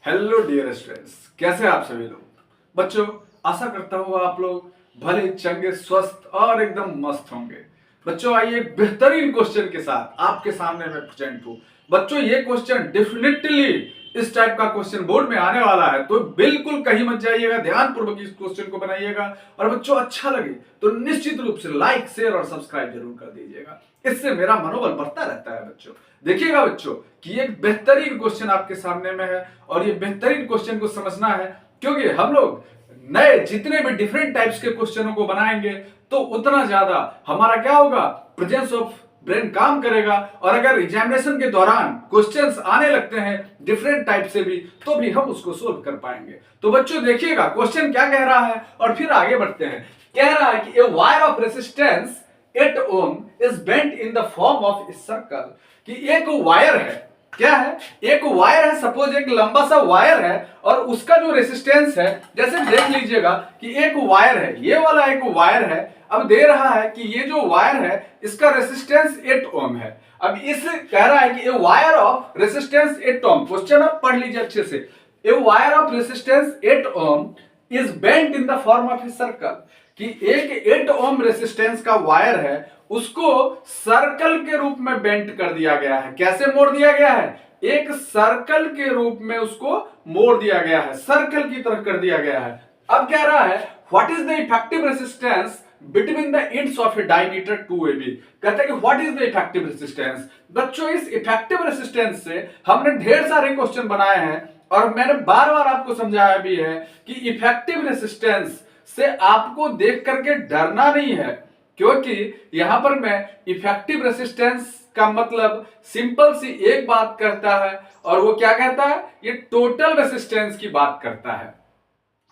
Hello dear students, कैसे हैं आप सभी लोग। बच्चों, आशा करता हूँ आप लोग भले चंगे, स्वस्थ और एकदम मस्त होंगे। बच्चों, आइए एक बेहतरीन क्वेश्चन के साथ आपके सामने मैं प्रेजेंट हूँ। बच्चों, ये क्वेश्चन डेफिनेटली इस टाइप का क्वेश्चन बोर्ड में आने वाला है, तो बिल्कुल कहीं मत जाइएगा, ध्यान पूर्वक इस क्वेश्चन को बनाइएगा। और बच्चों, अच्छा लगे तो निश्चित रूप से लाइक, शेयर और सब्सक्राइब जरूर कर दीजिएगा, इससे मेरा मनोबल बढ़ता रहता है। बच्चों देखिएगा बच्चों कि एक बेहतरीन क्वेश्चन आपके सामने में है और ये बेहतरीन क्वेश्चन को समझना है, क्योंकि हम लोग नए जितने भी डिफरेंट टाइप्स के क्वेश्चनों को बनाएंगे तो उतना ज्यादा हमारा क्या होगा, प्रेजेंस ऑफ ब्रेन काम करेगा। और अगर एग्जामिनेशन के दौरान क्वेश्चंस आने लगते हैं डिफरेंट टाइप से भी, तो भी हम उसको सोल्व कर पाएंगे। तो बच्चों देखिएगा क्वेश्चन क्या कह रहा है और फिर आगे बढ़ते हैं। कह रहा है कि a wire of resistance 8 ohm is bent in the form of a circle। कि एक वायर है, क्या है, एक वायर है, सपोज एक लंबा सा वायर है और उसका जो रेसिस्टेंस है, जैसे देख लीजिएगा कि एक वायर है, ये वाला एक वायर है। अब दे रहा है कि ये जो वायर है इसका रेसिस्टेंस 8 ओम है। अब इस कह रहा है कि a wire of resistance 8 ohm, question आप पढ़ लीजिए अच्छे से। A wire of resistance 8 ohm is bent in the form of a circle. कि एक 8 ओम रेसिस्टेंस का वायर है, उसको सर्कल के रूप में बेंट कर दिया गया है। कैसे मोड़ दिया गया है? एक सर्कल के रूप में उसको मोड़ दिया गया है, सर्कल की तरह कर दिया गया है। अब कह रहा है what is the effective resistance between the ends of A diameter 2ab। कहते हैं कि what is the effective resistance. बच्चों, इस इफेक्टिव रेसिस्टेंस से हमने ढेर सारे क्वेश्चन बनाए हैं और मैंने बार बार आपको समझाया भी है कि इफेक्टिव रेसिस्टेंस से आपको देख करके डरना नहीं है, क्योंकि यहां पर मैं इफेक्टिव रेसिस्टेंस का मतलब सिंपल सी एक बात करता है और वो क्या कहता है, ये टोटल रेसिस्टेंस की बात करता है।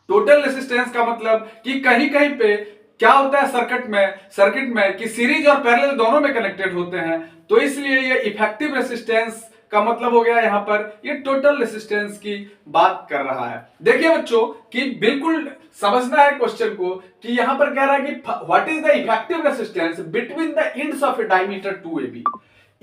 टोटल रेसिस्टेंस का मतलब कि कहीं कहीं पे क्या होता है सर्किट में कि सीरीज और पैरेलल दोनों में कनेक्टेड होते हैं, तो इसलिए ये इफेक्टिव रेसिस्टेंस का मतलब हो गया यहां पर ये टोटल रेसिस्टेंस की बात कर रहा है। देखिए बच्चों कि बिल्कुल समझना है क्वेश्चन को कि यहां पर कह रहा है कि what is the effective resistance between the ends of A diameter 2ab।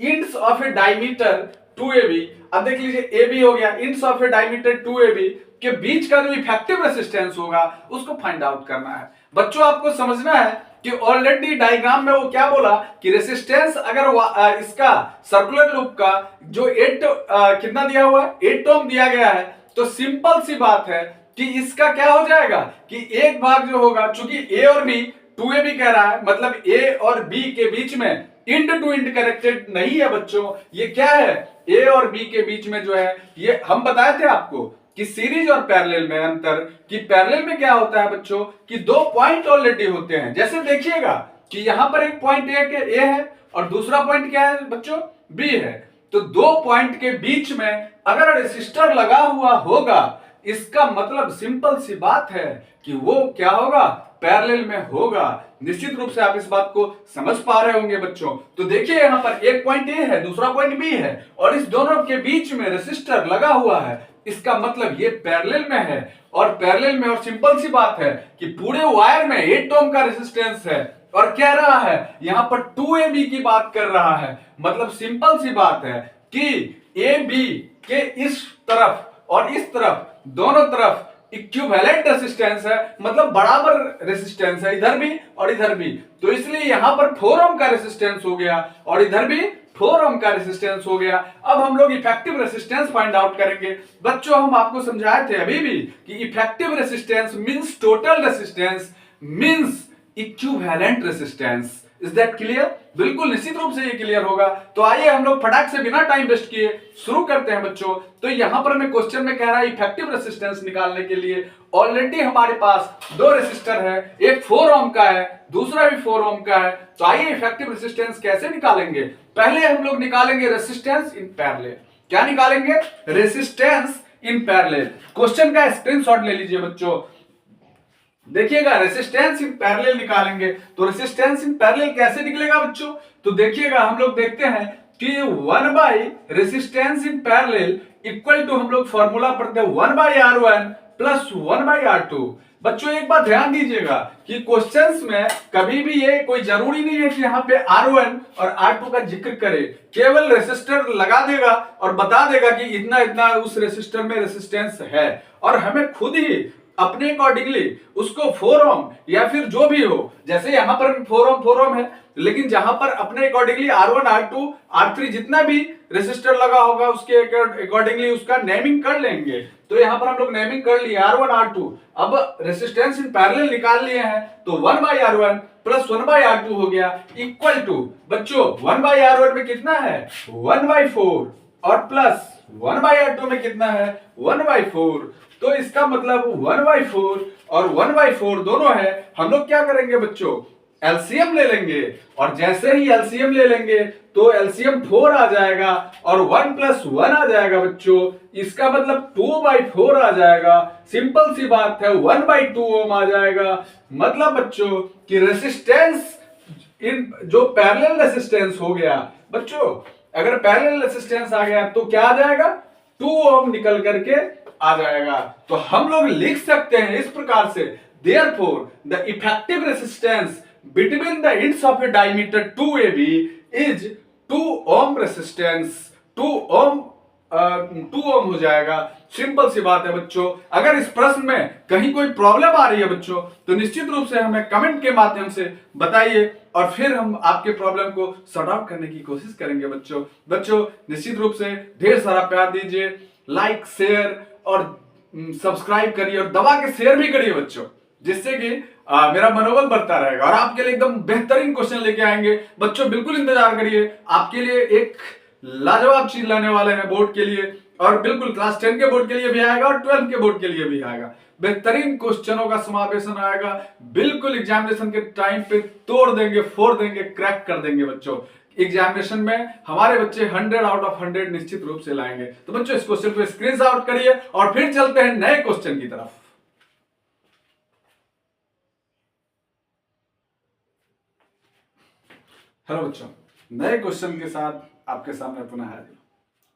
Ends of A diameter 2ab, अब देख लीजिए ab हो गया, ends of A diameter 2ab के बीच का जो इफेक्टिव रेसिस्टेंस होगा उसको फाइंड आउट करना है। बच्चों आपको समझना है कि ऑलरेडी डायग्राम में वो क्या बोला कि रेसिस्टेंस अगर इसका सर्कुलर लूप का जो 8 कितना दिया हुआ है, 8 ओम दिया गया है, तो सिंपल सी बात है कि इसका क्या हो जाएगा कि एक भाग जो होगा, चूंकि ए और बी 2ab कह रहा है, मतलब ए और बी के बीच में इंड टू इंड कनेक्टेड नहीं है बच्चों। ये क्या है, ए और बी के बीच में जो है, ये हम बताए थे आपको कि सीरीज और पैरेलल में अंतर, कि पैरेलल में क्या होता है बच्चों कि दो पॉइंट ऑलरेडी होते हैं। जैसे देखिएगा कि यहां पर एक पॉइंट ए है और दूसरा पॉइंट क्या है बच्चों, बी है। तो दो पॉइंट के बीच में अगर रेसिस्टर लगा हुआ होगा, इसका मतलब सिंपल सी बात है कि वो क्या होगा, पैरेलल में होगा। निश्चित रूप से आप इस बात को समझ पा रहे होंगे बच्चों। तो देखिए यहां पर एक पॉइंट ए है, दूसरा पॉइंट बी है और इस दोनों के बीच में रेसिस्टर लगा हुआ है, इसका मतलब ये पैरेलल में है। और पैरेलल में, और सिंपल सी बात है कि पूरे वायर में 8 ओम का रेसिस्टेंस है और कह रहा है यहां पर 2ab की बात कर रहा है, मतलब सिंपल सी बात है कि ab के इस तरफ और इस तरफ दोनों तरफ इक्विवेलेंट रेसिस्टेंस है, मतलब बराबर रेसिस्टेंस है इधर भी और इधर भी। तो इसलिए यहां पर 4 ओम का रेसिस्टेंस हो गया और इधर भी 4 ओम का रेसिस्टेंस हो गया। अब हम लोग इफेक्टिव रेसिस्टेंस फाइंड आउट करेंगे। बच्चों हम आपको समझाए थे अभी भी कि effective resistance means total resistance means equivalent resistance. Is that clear? बिल्कुल निश्चित रूप से ये क्लियर होगा। तो आइए हम लोग फटाक से बिना टाइम वेस्ट किए शुरू करते हैं बच्चों। तो यहां पर मैं क्वेश्चन में कह रहा है इफेक्टिव रेसिस्टेंस निकालने के लिए ऑलरेडी हमारे पास दो रेसिस्टर है, एक 4 ओम का है, दूसरा भी 4 ओम का है। तो आइए इफेक्टिव रेसिस्टेंस कैसे निकालेंगे। पहले हम लोग निकालेंगे रेसिस्टेंस इन पैरेलल। क्या निकालेंगे? Resistance in parallel. क्वेश्चन का स्क्रीनशॉट ले लीजिए बच्चों। देखिएगा रेसिस्टेंस इन पैरेलल निकालेंगे। तो रेसिस्टेंस इन पैरेलल कैसे निकलेगा बच्चों? तो देखिएगा हम लोग देखते हैं कि 1 by resistance in parallel equal to, हम लोग फॉर्मूला पढ़ते हैं 1 by R1 plus 1 by R2। बच्चों एक बात ध्यान दीजिएगा कि क्वेश्चंस में कभी भी ये कोई जरूरी नहीं है कि यहाँ पे R1 और R2 का जिक्र करे, केवल रेसिस्टर लगा देगा और बता देगा कि इतना इतना उस रेसिस्टर में रेसिस्टेंस है, और हमें खुद ही अपने अकॉर्डिंगली उसको 4 ओम या फिर जो भी हो, जैसे यहां पर 4 ओम है, लेकिन जहां पर अपने अकॉर्डिंगली R1 R2 R3 जितना भी रेसिस्टर लगा होगा उसके अकॉर्डिंगली उसका नेमिंग कर लेंगे। तो यहां पर हम लोग नेमिंग कर लिए R1 R2, अब रेसिस्टेंस इन पैरेलल निकाल लिए हैं, तो 1/R1 प्लस 1/R2 हो गया इक्वल टू, बच्चों 1/R1 में कितना है 1/4 और प्लस 1/R2 में कितना है 1/4, तो इसका मतलब 1/4 और 1/4 दोनों है। हम लोग क्या करेंगे बच्चों, एलसीएम ले लेंगे, और जैसे ही एलसीएम ले लेंगे तो एलसीएम 4 आ जाएगा और 1 + 1 आ जाएगा बच्चों, इसका मतलब 2/4 आ जाएगा। सिंपल सी बात है 1/2 ओम आ जाएगा। मतलब बच्चों कि रेसिस्टेंस इन जो पैरेलल रेसिस्टेंस हो गया बच्चों, अगर पैरेलल रेसिस्टेंस आ गया तो क्या आ जाएगा 2 ओम निकल करके आ जाएगा। तो हम लोग लिख सकते हैं इस प्रकार से, therefore the effective resistance between the ends of a diameter 2AB is 2 ohm resistance, 2 ohm 2 ओम हो जाएगा। सिंपल सी बात है बच्चों। अगर इस प्रश्न में कहीं कोई प्रॉब्लम आ रही है बच्चों तो निश्चित रूप से हमें कमेंट के माध्यम से बताइए, और फिर हम आपके प्रॉब्लम को सॉर्ट आउट करने की कोशिश करेंगे बच्चों निश्चित रूप से ढेर सारा प्यार दीजिए, लाइक शेयर और सब्सक्राइब करिए, और दबा के शेयर भी करिए बच्चों, जिससे कि मेरा मनोबल बढ़ता रहेगा और आपके लिए एकदम बेहतरीन क्वेश्चन लेके आएंगे बच्चों। बिल्कुल इंतजार करिए, आपके लिए एक लाजवाब चीज लाने वाले हैं बोर्ड के लिए, और बिल्कुल क्लास 10 के बोर्ड के लिए भी आएगा और 12 के बोर्ड के लिए भी आएगा। बेहतरीन क्वेश्चनों का समावेशन आएगा, बिल्कुल एग्जामिनेशन के टाइम पे तोड़ देंगे, फोड़ देंगे, क्रैक कर देंगे बच्चों। एग्जामिनेशन में हमारे बच्चे 100 आउट ऑफ 100 निश्चित रूप से लाएंगे। तो बच्चों इस क्वेश्चन को स्क्रीनशॉट करिए और फिर चलते हैं नए क्वेश्चन की तरफ। हेलो बच्चों, नए क्वेश्चन के साथ आपके सामने पुनः हाजिर।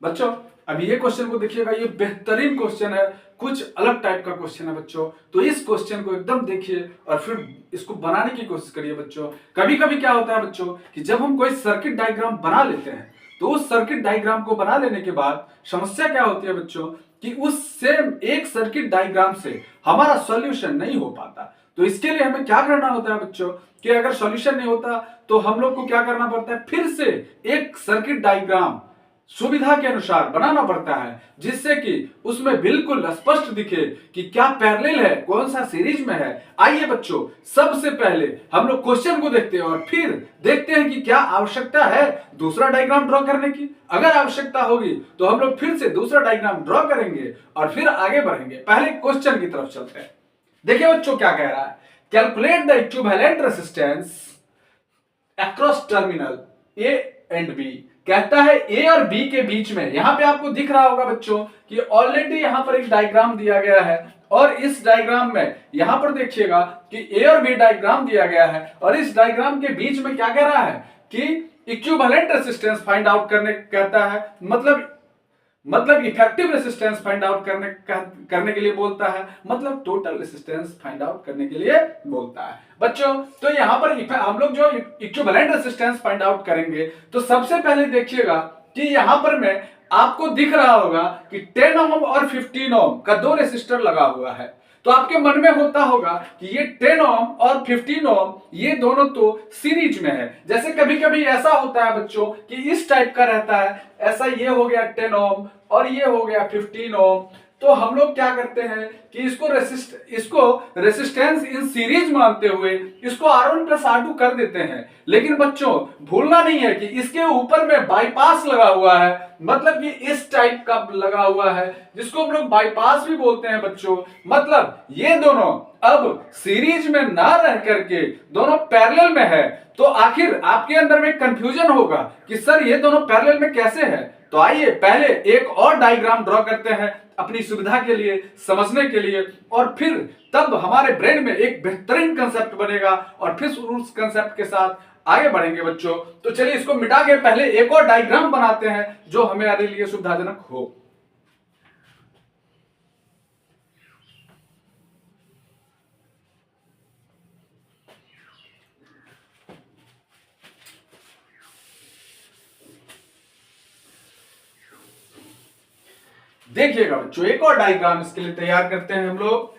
बच्चों अब ये क्वेश्चन को देखिएगा, ये बेहतरीन क्वेश्चन है, कुछ अलग टाइप का क्वेश्चन है बच्चों। तो इस क्वेश्चन को एकदम देखिए और फिर इसको बनाने की कोशिश करिए बच्चों। कभी कभी क्या होता है बच्चों कि जब हम कोई सर्किट डायग्राम बना लेते हैं तो उस सर्किट डायग्राम को बना लेने के बाद समस्या क्या होती है बच्चों कि उस सेम एक सर्किट डायग्राम से हमारा सॉल्यूशन नहीं हो पाता। तो इसके लिए हमें क्या करना होता है बच्चों कि अगर सॉल्यूशन नहीं होता तो हम लोग को क्या करना पड़ता है, फिर से एक सर्किट डायग्राम सुविधा के अनुसार बनाना पड़ता है, जिससे कि उसमें बिल्कुल स्पष्ट दिखे कि क्या पैरेलल है, कौन सा सीरीज में है। आइए बच्चों सबसे पहले हम लोग क्वेश्चन को देखते हैं और फिर देखते हैं कि क्या आवश्यकता है दूसरा डायग्राम ड्रॉ करने की। अगर आवश्यकता होगी तो हम लोग फिर से दूसरा डायग्राम ड्रॉ करेंगे और फिर आगे बढ़ेंगे। पहले क्वेश्चन की तरफ चलते हैं। देखिए बच्चों क्या कह रहा है, calculate the equivalent resistance across terminal A and B. कहता है ए और बी के बीच में, यहां पे आपको दिख रहा होगा बच्चों कि ऑलरेडी यहां पर एक डायग्राम दिया गया है, और इस डायग्राम में यहां पर देखिएगा कि ए और बी डायग्राम दिया गया है, और इस डायग्राम के बीच में क्या कह रहा है कि इक्विवेलेंट रेसिस्टेंस फाइंड आउट करने कहता है, मतलब इफेक्टिव रेसिस्टेंस फाइंड आउट करने के लिए बोलता है, मतलब टोटल रेसिस्टेंस फाइंड आउट करने के लिए बोलता है बच्चों। तो यहां पर हम लोग जो इक्विवेलेंट रेसिस्टेंस फाइंड आउट करेंगे तो सबसे पहले देखिएगा कि यहां पर मैं आपको दिख रहा होगा कि 10 ओम और 15 ओम का दो रेसिस्टर लगा हुआ है। तो आपके मन में होता होगा कि ये 10 ओम और 15 ओम ये दोनों तो सीरीज में है। जैसे कभी कभी ऐसा होता है बच्चों कि इस टाइप का रहता है, ऐसा ये हो गया 10 ओम और ये हो गया 15 ओम। तो हम लोग क्या करते हैं कि इसको रेसिस्टेंस इन सीरीज मानते हुए इसको R1 + R2 कर देते हैं। लेकिन बच्चों भूलना नहीं है कि इसके ऊपर में बाईपास लगा हुआ है, मतलब कि इस टाइप का लगा हुआ है जिसको हम लोग बाईपास भी बोलते हैं बच्चों। मतलब ये दोनों अब सीरीज में ना रह करके दोनों पैरेलल में है। तो आखिर आपके अंदर में कंफ्यूजन होगा कि सर ये दोनों पैरेलल में कैसे है। तो आइए पहले एक और डायग्राम ड्रॉ करते हैं अपनी सुविधा के लिए, समझने के लिए, और फिर तब हमारे ब्रेन में एक बेहतरीन कंसेप्ट बनेगा और फिर उस कंसेप्ट के साथ आगे बढ़ेंगे बच्चों। तो चलिए इसको मिटा के पहले एक और डायग्राम बनाते हैं जो हमारे लिए सुविधाजनक हो। देखिएगा बच्चों, एक और डायग्राम इसके लिए तैयार करते हैं हम लोग।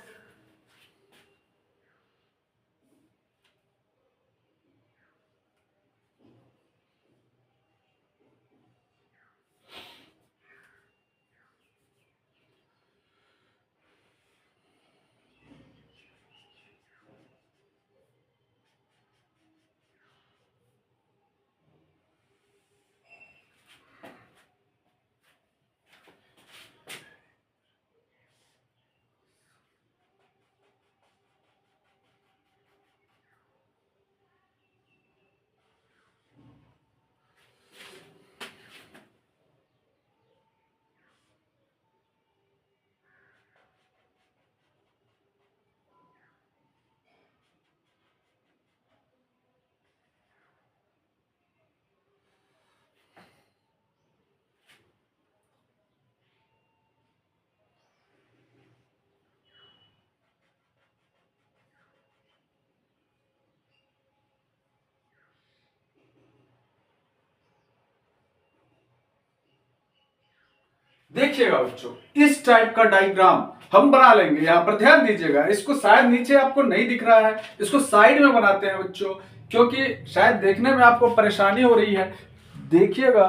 देखिएगा बच्चों, इस टाइप का डायग्राम हम बना लेंगे। यहां पर ध्यान दीजिएगा, इसको शायद नीचे आपको नहीं दिख रहा है, इसको साइड में बनाते हैं बच्चों, क्योंकि शायद देखने में आपको परेशानी हो रही है। देखिएगा,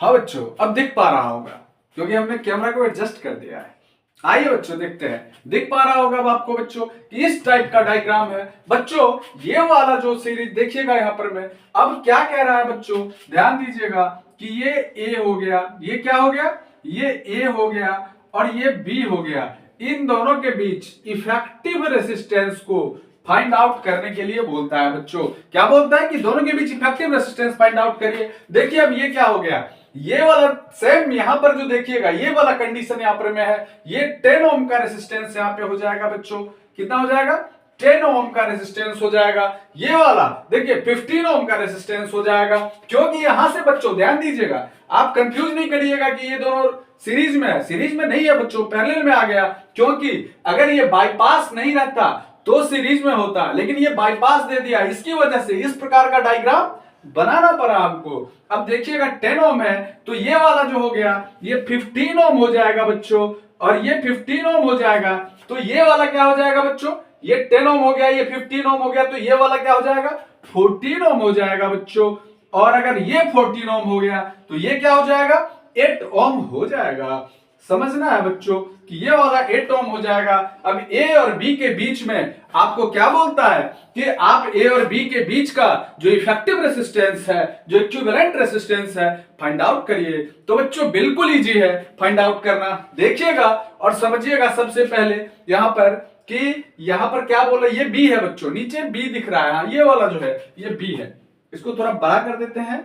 हाँ बच्चों, अब दिख पा रहा होगा क्योंकि हमने कैमरा को एडजस्ट कर दिया है। आइए बच्चों देखते हैं, दिख पा रहा होगा अब आपको बच्चों कि इस टाइप का डायग्राम है। बच्चों ये वाला जो सीरीज देखिएगा यहां पर मैं अब क्या कह रहा है बच्चों, ध्यान दीजिएगा कि ये ए हो गया, ये क्या हो गया, ये ए हो गया और ये बी हो गया। इन दोनों के बीच इफेक्टिव रेसिस्टेंस को फाइंड आउट करने के लिए बोलता है बच्चों। क्या बोलता है कि दोनों के बीच इफेक्टिव रेसिस्टेंस फाइंड आउट करिए। देखिए अब ये क्या हो गया, ये वाला सेम यहां पर जो देखिएगा ये वाला कंडीशन यहां पर में है, ये 10 ओम का रेसिस्टेंस यहां पे हो जाएगा बच्चों। कितना हो जाएगा, 10 ओम का रेसिस्टेंस हो जाएगा। ये वाला देखिए 15 ओम का रेसिस्टेंस हो जाएगा। क्योंकि यहां से बच्चों ध्यान दीजिएगा, आप कंफ्यूज नहीं करिएगा कि ये दोनों सीरीज में है, सीरीज में नहीं है बच्चों, पैरेलल में आ गया। क्योंकि अगर ये बाईपास नहीं रहता तो सीरीज में होता, लेकिन ये बाईपास दे दिया, इसकी वजह से इस प्रकार का डायग्राम बनाना पड़ा हमको। अब देखिएगा 10 ओम है तो ये वाला जो हो गया ये 15 ओम हो जाएगा बच्चों, और ये 15 ओम हो जाएगा तो ये वाला क्या हो जाएगा बच्चों, ये 10 ओम हो गया, ये 15 ओम हो गया, तो ये वाला क्या हो जाएगा, 14 ओम हो जाएगा बच्चों। और अगर ये 14 ओम हो गया तो ये क्या हो जाएगा, 8 ओम हो जाएगा। समझना है बच्चों कि ये वाला 8 ओम हो जाएगा। अब ए और बी के बीच में आपको क्या बोलता है कि आप ए और बी के बीच का जो इफेक्टिव रेसिस्टेंस है, जो इक्विवेलेंट रेसिस्टेंस है, फाइंड आउट करिए। तो बच्चों बिल्कुल इजी है फाइंड आउट करना। देखिएगा और समझिएगा सबसे पहले यहां पर कि यहां पर क्या बोला, ये बी है बच्चों, नीचे बी दिख रहा है, ये वाला जो है ये बी है। इसको थोड़ा बड़ा कर देते हैं,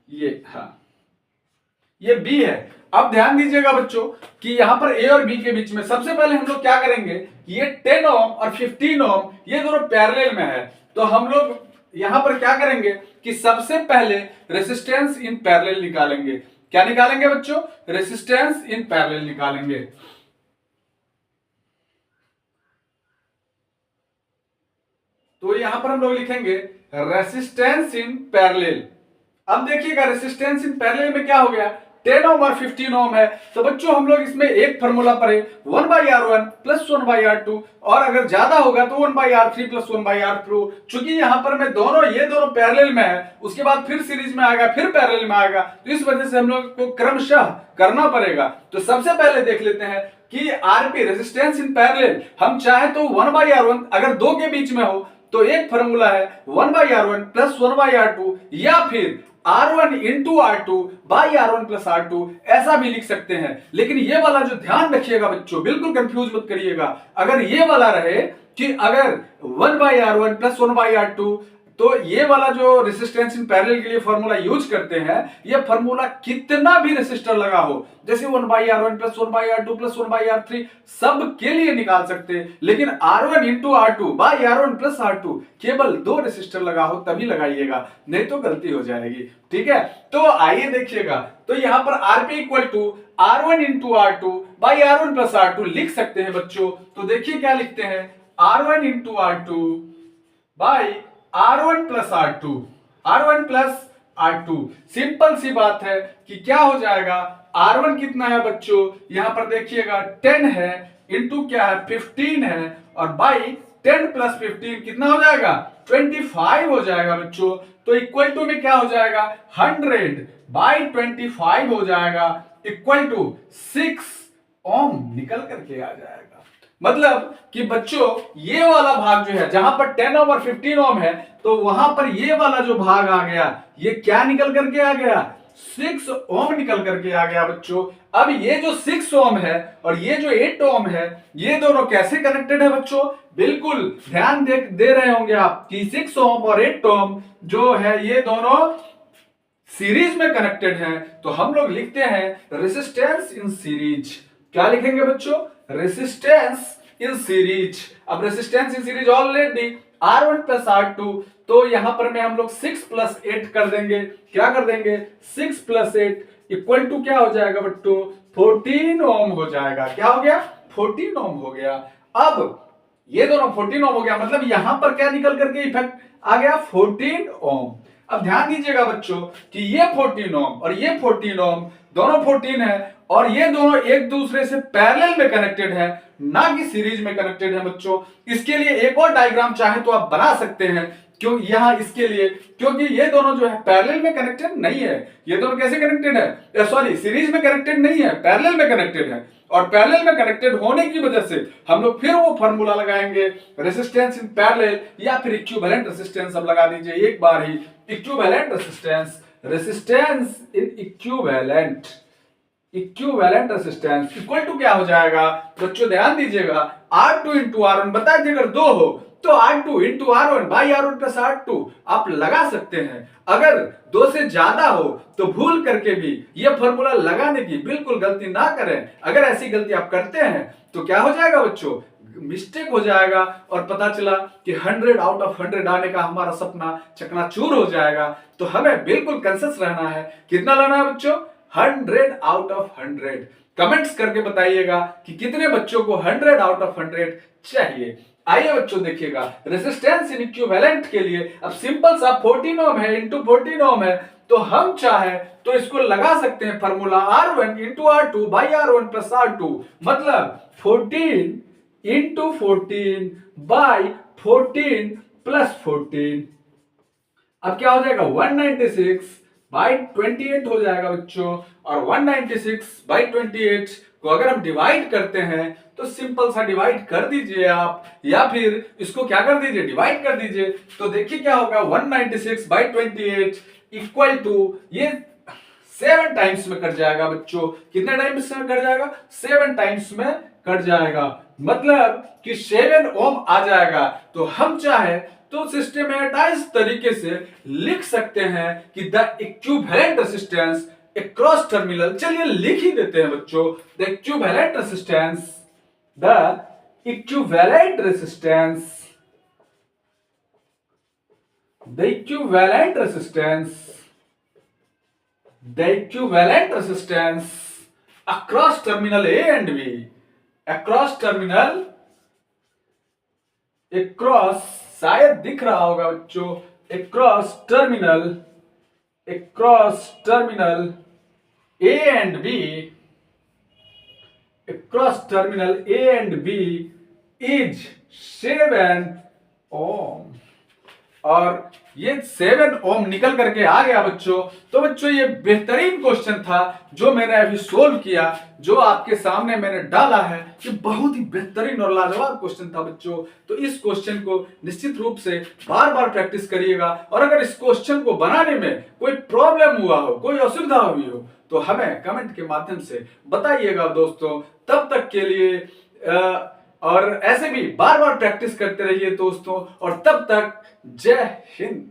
ये हाँ ये बी है। अब ध्यान दीजिएगा बच्चों कि यहां पर ए और बी के बीच में सबसे पहले हम लोग क्या करेंगे, ये 10 ओम और 15 ओम ये दोनों पैरेलल में है, तो हम लोग यहां पर क्या करेंगे कि सबसे पहले रेसिस्टेंस इन पैरेलल निकालेंगे। क्या निकालेंगे बच्चों, रेसिस्टेंस इन पैरेलल निकालेंगे। तो यहां पर हम लोग लिखेंगे रेसिस्टेंस इन पैरेलल। अब देखिएगा रेसिस्टेंस इन पैरेलल में क्या हो गया, 10 ओम और 15 ओम है, तो बच्चों हम लोग इसमें एक फार्मूला पढ़े 1/R1 प्लस 1/R2, और अगर ज्यादा होगा तो 1/R3 प्लस 1/R2। चूंकि यहां पर मैं दोनों ये दोनों पैरेलल में है, उसके बाद फिर सीरीज में आएगा, फिर पैरेलल में आएगा, तो इस वजह से हम लोग को क्रमशः करना पड़ेगा। तो सबसे पहले देख लेते हैं कि आरपी रेजिस्टेंस इन पैरेलल, हम चाहे तो 1/R1 अगर दो के बीच में हो तो एक फार्मूला है 1/R1 प्लस 1/R2, या फिर R1 into R2 by R1 plus R2, ऐसा भी लिख सकते हैं। लेकिन ये वाला जो ध्यान रखिएगा बच्चों, बिल्कुल कंफ्यूज मत करिएगा। अगर ये वाला रहे कि अगर 1/R1 प्लस 1/R2, तो ये वाला जो रेसिस्टेंस इन पैरेलल के लिए फॉर्मूला यूज करते हैं, ये फॉर्मूला कितना भी रेसिस्टर लगा हो, जैसे 1/R1 plus 1/R2 plus 1/R3 सब के लिए निकाल सकते हैं। लेकिन R1 into R2 by R1 plus R2 केवल दो रेसिस्टर लगा हो तभी लगाइएगा, नहीं तो गलती हो जाएगी। ठीक है, तो आइए देखिएगा, तो यहां पर RP equal to R1 into R2 by R1 plus R2 लिख सकते हैं बच्चों। तो देखिए क्या लिखते हैं, R1 into R2 by R1 plus R2, R1 plus R2। Simple सी बात है कि क्या हो जाएगा, R1 कितना है बच्चों, यहां पर देखिएगा 10 है, इंटू क्या है 15 है, और बाई 10 प्लस 15 कितना हो जाएगा 25 हो जाएगा बच्चों। तो इक्वल टू में क्या हो जाएगा 100 बाई 25 हो जाएगा, इक्वल टू 6 ओम निकल करके आ जाएगा। मतलब कि बच्चों ये वाला भाग जो है जहां पर 10 ओम और 15 ओम है, तो वहां पर ये वाला जो भाग आ गया ये क्या निकल करके आ गया 6 ओम निकल करके आ गया बच्चों। अब ये जो 6 ओम है और ये जो 8 ओम है, ये दोनों कैसे कनेक्टेड है बच्चों, बिल्कुल ध्यान दे रहे होंगे आप कि 6 ओम और 8 ओम जो है ये दोनों सीरीज में कनेक्टेड है। तो हम लोग लिखते हैं रेसिस्टेंस इन सीरीज। क्या लिखेंगे बच्चों, रेसिस्टेंस इन सीरीज। अब resistance in series already R1 plus R2, तो यहां पर में हम लोग 6 प्लस 8 कर देंगे। क्या कर देंगे 6 प्लस 8 इक्वल टू क्या हो जाएगा बच्चों 14 ओम हो जाएगा। क्या हो गया 14 ओम हो गया। अब ये दोनों 14 ओम हो गया, मतलब यहां पर क्या निकल करके इफेक्ट आ गया 14 ओम। अब ध्यान दीजिएगा बच्चों कि ये 14 ओम और ये 14 ओम दोनों 14 है, और ये दोनों एक दूसरे से पैरेलल में कनेक्टेड है, ना कि सीरीज में कनेक्टेड है बच्चों। इसके लिए एक और डायग्राम चाहे तो आप बना सकते हैं, क्यों यहां इसके लिए, क्योंकि ये दोनों जो है पैरेलल में कनेक्टेड नहीं है। ये दोनों कैसे कनेक्टेड है, सॉरी सीरीज में कनेक्टेड नहीं है, पैरेलल में कनेक्टेड है। और पैरेलल में कनेक्टेड होने की वजह से हम लोग फिर वो फॉर्मूला लगाएंगे रेसिस्टेंस इन पैरेलल, या फिर इक्विवेलेंट रेसिस्टेंस। अब लगा दीजिए एक बार ही, equivalent resistance, resistance in equivalent resistance equal to क्या हो जाएगा बच्चों, ध्यान दीजिएगा R2 इंटू R1। बताए थे अगर 2 हो तो R2 into R1 by R1 plus R2 आप लगा सकते हैं। अगर 2 से ज्यादा हो तो भूल करके भी ये फॉर्मूला लगाने की बिल्कुल गलती ना करें। अगर ऐसी गलती आप करते हैं तो क्या हो जाएगा बच्चों, मिस्टेक हो जाएगा, और पता चला कि 100 आउट ऑफ 100 आने का हमारा सपना चकनाचूर हो जाएगा। तो हमें बिल्कुल कंसियस रहना है। कितना लाना है बच्चों 100 आउट ऑफ 100। कमेंट्स करके बताइएगा कि कितने बच्चों को 100 आउट ऑफ 100 चाहिए। आइए बच्चों देखिएगा रेसिस्टेंस इन इक्विवेलेंट के लिए। अब सिंपल सा 14 ओम है इंटू 14 ओम है, तो हम चाहे तो इसको लगा सकते हैं formula R1 into R2 by R1 plus R2, मतलब 14 इंटू 14 बाई 14 प्लस 14। अब क्या हो जाएगा 196 बाई 28 हो जाएगा बच्चों। और 196 बाई 28 को अगर हम डिवाइड करते हैं तो सिंपल सा डिवाइड कर दीजिए आप, या फिर इसको क्या कर दीजिए डिवाइड कर दीजिए। तो देखिए क्या होगा 196 बाई 28 इक्वल टू ये 7 टाइम्स में कट जाएगा बच्चों। कितने टाइम्स में कट जाएगा 7 टाइम्स में कट जाएगा, मतलब कि 7 ओम आ जाएगा। तो हम चाहे तो सिस्टमैटाइज तरीके से लिख सकते हैं कि the equivalent resistance across terminal, चलिए लिख ही देते हैं बच्चों, the equivalent resistance, the equivalent resistance, the equivalent resistance, the equivalent resistance across terminal A and B, across terminal, across शायद दिख रहा होगा बच्चों, across terminal A and B, across terminal A and B is 7 ohm. और ये 7 ओम निकल करके आ गया बच्चों। तो बच्चों ये बेहतरीन क्वेश्चन था जो मैंने अभी सोल्व किया, जो आपके सामने मैंने डाला है। ये बहुत ही बेहतरीन और लाजवाब क्वेश्चन था बच्चों। तो इस क्वेश्चन को निश्चित रूप से बार बार प्रैक्टिस करिएगा, और अगर इस क्वेश्चन को बनाने में कोई प्रॉब्लम हुआ हो, कोई असुविधा हुई हो, तो हमें कमेंट के माध्यम से बताइएगा दोस्तों। तब तक के लिए और ऐसे भी बार बार प्रैक्टिस करते रहिए दोस्तों, और तब तक जय हिंद।